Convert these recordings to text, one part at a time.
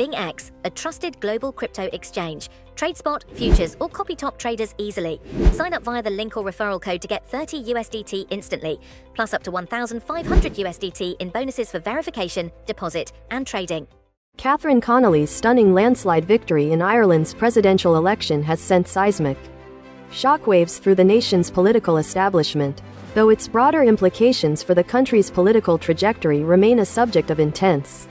BingX, a trusted global crypto exchange. Trade spot, futures, or copy top traders easily. Sign up via the link or referral code to get 30 USDT instantly, plus up to 1,500 USDT in bonuses for verification, deposit, and trading. Catherine Connolly's stunning landslide victory in Ireland's presidential election has sent seismic shockwaves through the nation's political establishment, though its broader implications for the country's political trajectory remain a subject of intense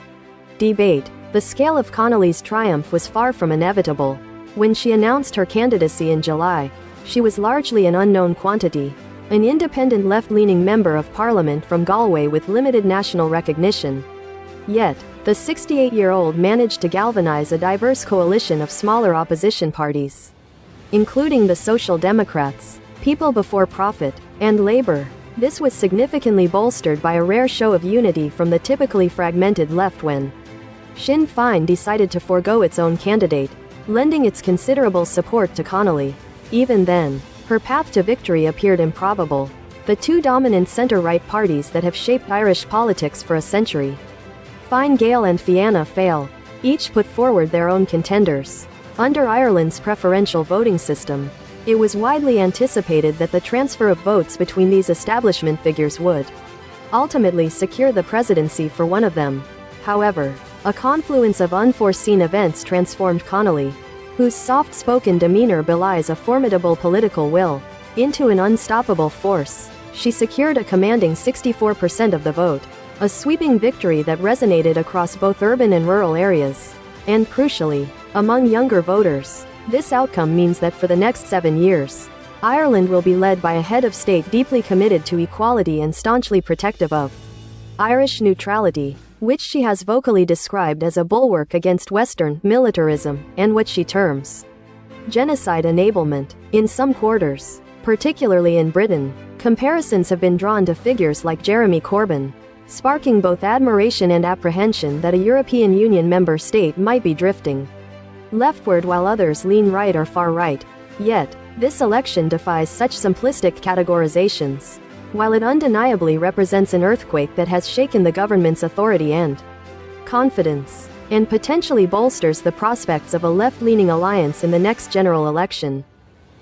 debate. The scale of Connolly's triumph was far from inevitable. When she announced her candidacy in July, she was largely an unknown quantity, an independent left-leaning member of parliament from Galway with limited national recognition. Yet, the 68-year-old managed to galvanize a diverse coalition of smaller opposition parties, including the Social Democrats, People Before Profit, and Labour. This was significantly bolstered by a rare show of unity from the typically fragmented left when Sinn Féin decided to forego its own candidate, lending its considerable support to Connolly. Even then, her path to victory appeared improbable. The two dominant centre-right parties that have shaped Irish politics for a century, Fine Gael and Fianna Fáil, each put forward their own contenders. Under Ireland's preferential voting system, it was widely anticipated that the transfer of votes between these establishment figures would ultimately secure the presidency for one of them. However, a confluence of unforeseen events transformed Connolly, whose soft-spoken demeanor belies a formidable political will, into an unstoppable force. She secured a commanding 64% of the vote, a sweeping victory that resonated across both urban and rural areas. And crucially, among younger voters, this outcome means that for the next 7 years, Ireland will be led by a head of state deeply committed to equality and staunchly protective of Irish neutrality, which she has vocally described as a bulwark against Western militarism and what she terms genocide enablement. In some quarters, particularly in Britain, comparisons have been drawn to figures like Jeremy Corbyn, sparking both admiration and apprehension that a European Union member state might be drifting leftward while others lean right or far right. Yet, this election defies such simplistic categorizations. While it undeniably represents an earthquake that has shaken the government's authority and confidence, and potentially bolsters the prospects of a left-leaning alliance in the next general election,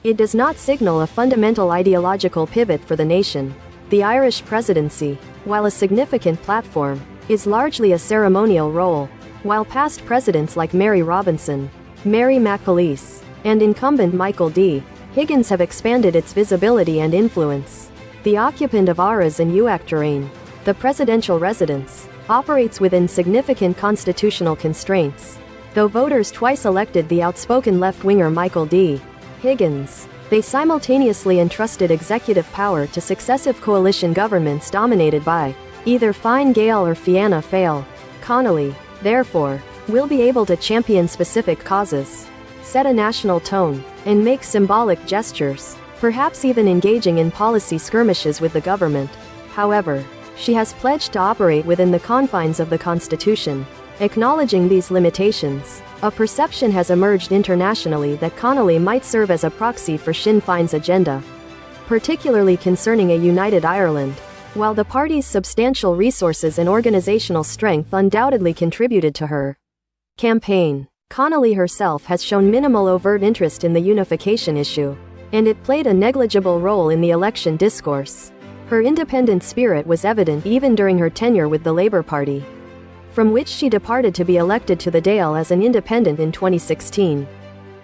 it does not signal a fundamental ideological pivot for the nation. The Irish presidency, while a significant platform, is largely a ceremonial role. While past presidents like Mary Robinson, Mary McAleese, and incumbent Michael D. Higgins have expanded its visibility and influence, the occupant of Áras and Uach terrain, the presidential residence, operates within significant constitutional constraints. Though voters twice elected the outspoken left-winger Michael D. Higgins, they simultaneously entrusted executive power to successive coalition governments dominated by either Fine Gael or Fianna Fáil. Connolly, therefore, will be able to champion specific causes, set a national tone, and make symbolic gestures, perhaps even engaging in policy skirmishes with the government. However, she has pledged to operate within the confines of the Constitution. Acknowledging these limitations, a perception has emerged internationally that Connolly might serve as a proxy for Sinn Féin's agenda, particularly concerning a united Ireland. While the party's substantial resources and organizational strength undoubtedly contributed to her campaign, Connolly herself has shown minimal overt interest in the unification issue, and it played a negligible role in the election discourse. Her independent spirit was evident even during her tenure with the Labour Party, from which she departed to be elected to the Dáil as an independent in 2016.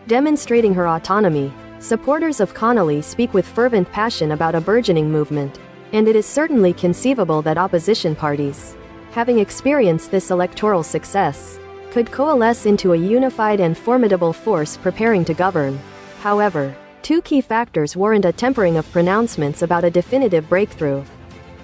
Demonstrating her autonomy, supporters of Connolly speak with fervent passion about a burgeoning movement, and it is certainly conceivable that opposition parties, having experienced this electoral success, could coalesce into a unified and formidable force preparing to govern. However, two key factors warrant a tempering of pronouncements about a definitive breakthrough.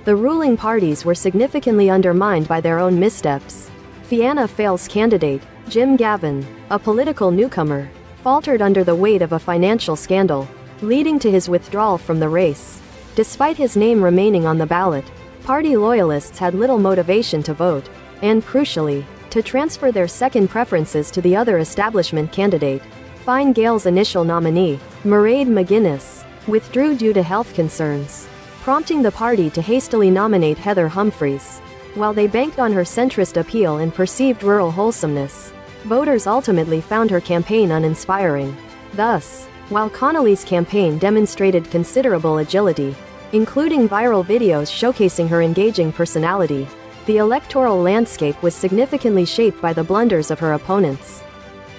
The ruling parties were significantly undermined by their own missteps. Fianna Fáil's candidate, Jim Gavin, a political newcomer, faltered under the weight of a financial scandal, leading to his withdrawal from the race. Despite his name remaining on the ballot, party loyalists had little motivation to vote, and crucially, to transfer their second preferences to the other establishment candidate. Fine Gael's initial nominee, Mairead McGuinness, withdrew due to health concerns, prompting the party to hastily nominate Heather Humphreys. While they banked on her centrist appeal and perceived rural wholesomeness, Voters ultimately found her campaign uninspiring. Thus, while Connolly's campaign demonstrated considerable agility, including viral videos showcasing her engaging personality, the electoral landscape was significantly shaped by the blunders of her opponents.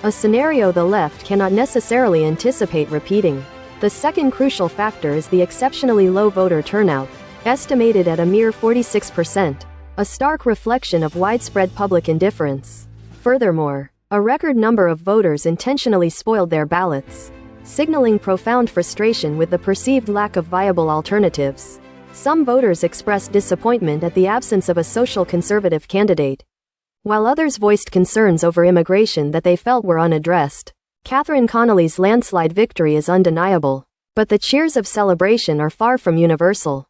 A scenario the left cannot necessarily anticipate repeating. The second crucial factor is the exceptionally low voter turnout, estimated at a mere 46%, a stark reflection of widespread public indifference. Furthermore, a record number of voters intentionally spoiled their ballots, signaling profound frustration with the perceived lack of viable alternatives. Some voters expressed disappointment at the absence of a social conservative candidate, while others voiced concerns over immigration that they felt were unaddressed. Catherine Connolly's landslide victory is undeniable, but the cheers of celebration are far from universal.